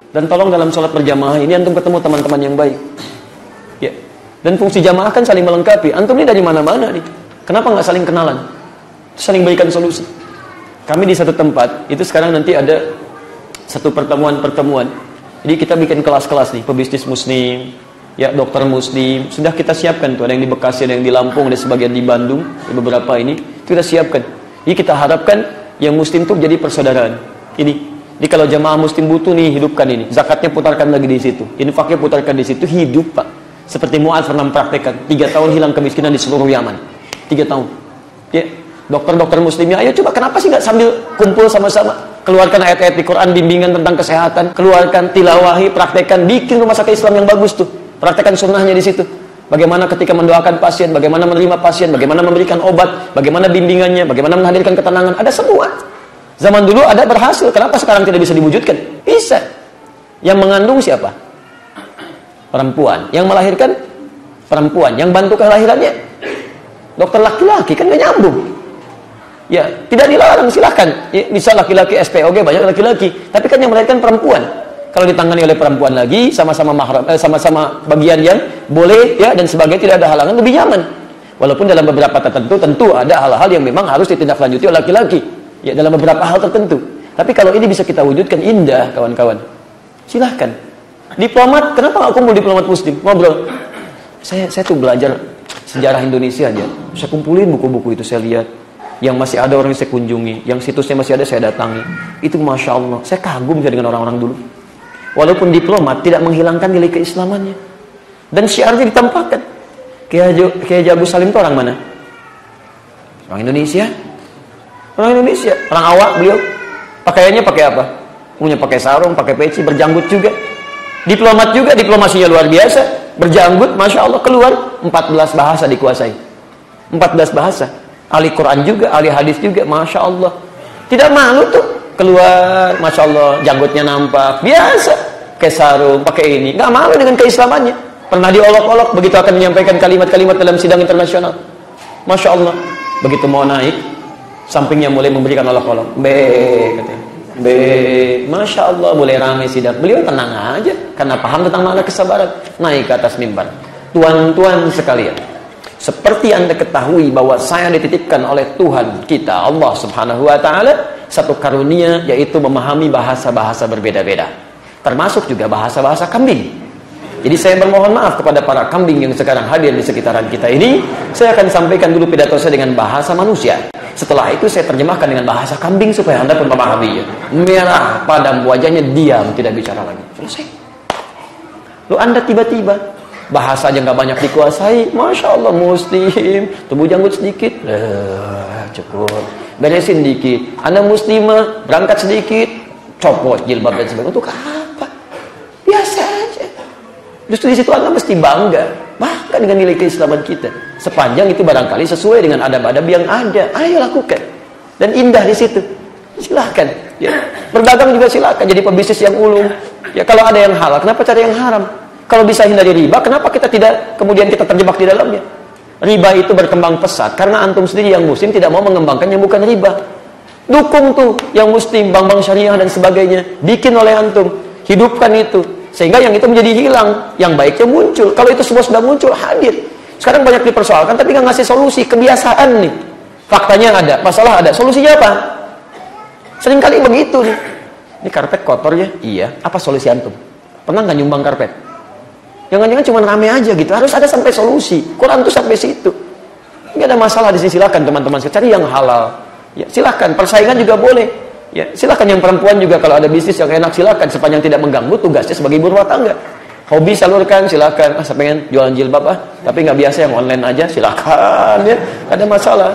Dan tolong dalam sholat berjamaah ini antum ketemu teman-teman yang baik. Ya. Dan fungsi jamaah kan saling melengkapi. Antum ini dari mana-mana nih. Kenapa nggak saling kenalan? Saling berikan solusi. Kami di satu tempat, itu sekarang nanti ada satu pertemuan. Jadi kita bikin kelas-kelas nih, pebisnis muslim, ya dokter muslim. Sudah kita siapkan tuh, ada yang di Bekasi, ada yang di Lampung, ada sebagian di Bandung, di beberapa ini. Itu kita siapkan. Jadi kita harapkan yang muslim tuh jadi persaudaraan. Jadi kalau jamaah muslim butuh nih, hidupkan ini. Zakatnya putarkan lagi di situ. Infaknya putarkan di situ, hidup Pak. Seperti Mu'adz pernah mempraktekkan, 3 tahun hilang kemiskinan di seluruh Yaman. 3 tahun. Ya. Dokter-dokter muslimnya, ayo coba kenapa sih nggak sambil kumpul sama-sama? Keluarkan ayat-ayat di Quran, bimbingan tentang kesehatan, keluarkan tilawahi, praktekkan, bikin rumah sakit Islam yang bagus tuh. Praktekkan sunnahnya di situ. Bagaimana ketika mendoakan pasien, bagaimana menerima pasien, bagaimana memberikan obat, bagaimana bimbingannya, bagaimana menghadirkan ketenangan, ada semua. Zaman dulu ada berhasil, kenapa sekarang tidak bisa diwujudkan? Bisa. Yang mengandung siapa? Perempuan. Yang melahirkan? Perempuan. Yang bantu kelahirannya? Dokter laki-laki, kan gak nyambung. Ya, tidak dilarang, silahkan. Ya, bisa laki-laki SPOG, banyak laki-laki. Tapi kan yang melahirkan perempuan. Kalau ditangani oleh perempuan lagi, sama-sama mahram, sama-sama bagian yang boleh, ya, dan sebagainya, tidak ada halangan, lebih nyaman. Walaupun dalam beberapa tertentu, tentu ada hal-hal yang memang harus ditindaklanjuti oleh laki-laki. Ya, dalam beberapa hal tertentu. Tapi kalau ini bisa kita wujudkan, indah, kawan-kawan. Silahkan. Diplomat, kenapa nggak kumpul diplomat muslim? Ngobrol. Saya tuh belajar sejarah Indonesia aja. Saya kumpulin buku-buku itu, saya lihat. Yang masih ada orang yang saya kunjungi, yang situsnya masih ada saya datangi. Itu Masya Allah, saya kagum dengan orang-orang dulu. Walaupun diplomat, tidak menghilangkan nilai keislamannya. Dan syiarnya ditampakkan. Kiai Haji Agus Salim itu orang mana? Orang Indonesia. Orang Indonesia, orang awak beliau. Pakaiannya pakai apa? Punya pakai sarung, pakai peci, berjanggut juga. Diplomat juga, diplomasinya luar biasa. Berjanggut, Masya Allah, keluar 14 bahasa dikuasai. 14 bahasa. Ahli Quran juga, ahli hadis juga, Masya Allah. Tidak malu tuh keluar, Masya Allah, janggutnya nampak, biasa, pakai sarung, pakai ini, nggak malu dengan keislamannya. Pernah diolok-olok begitu akan menyampaikan kalimat-kalimat dalam sidang internasional, Masya Allah. Begitu mau naik, sampingnya mulai memberikan olok-olok, katanya, Masya Allah, mulai ramai sidang. Beliau tenang aja, karena paham tentang makna kesabaran. Naik ke atas mimbar, tuan-tuan sekalian, seperti Anda ketahui bahwa saya dititipkan oleh Tuhan kita, Allah Subhanahu wa Ta'ala, satu karunia, yaitu memahami bahasa-bahasa berbeda-beda, termasuk juga bahasa-bahasa kambing. Jadi saya bermohon maaf kepada para kambing yang sekarang hadir di sekitaran kita ini. Saya akan sampaikan dulu pidato saya dengan bahasa manusia. Setelah itu saya terjemahkan dengan bahasa kambing supaya Anda pun memahaminya. Merah padam wajahnya, diam, tidak bicara lagi. Selesai. Lalu Anda tiba-tiba bahasa aja nggak banyak dikuasai, Masya Allah, muslim, tubuh janggut sedikit, cukup, beresin dikit. Anda muslimah, berangkat sedikit, copot jilbab dan sebagainya. Untuk apa? Biasa aja. Justru di situ Anda mesti bangga, bahkan dengan nilai keislaman kita. Sepanjang itu barangkali sesuai dengan adab-adab yang ada, ayo lakukan. Dan indah di situ. Silahkan. Ya. Berdagang juga silahkan. Jadi pebisnis yang ulung. Ya kalau ada yang halal, kenapa cari yang haram? Kalau bisa hindari riba, kenapa kita tidak kemudian kita terjebak di dalamnya? Riba itu berkembang pesat karena antum sendiri yang muslim tidak mau mengembangkan yang bukan riba. Dukung tuh yang muslim, bank-bank syariah dan sebagainya, bikin oleh antum, hidupkan itu sehingga yang itu menjadi hilang, yang baiknya muncul. Kalau itu semua sudah muncul, hadir. Sekarang banyak dipersoalkan tapi nggak ngasih solusi, kebiasaan nih. Faktanya ada, masalah ada, solusinya apa? Seringkali begitu nih. Ini karpet kotor ya? Iya. Apa solusi antum? Pernah nggak nyumbang karpet? Jangan-jangan cuma rame aja gitu. Harus ada sampai solusi. Quran tuh sampai situ. Nggak ada masalah di sini. Silakan teman-teman cari yang halal. Ya, silakan. Persaingan juga boleh. Ya, silakan yang perempuan juga kalau ada bisnis yang enak silakan sepanjang tidak mengganggu tugasnya sebagai ibu rumah tangga. Hobi salurkan silakan. Saya pengen jualan jilbab tapi nggak biasa yang online aja silakan ya. Nggak ada masalah.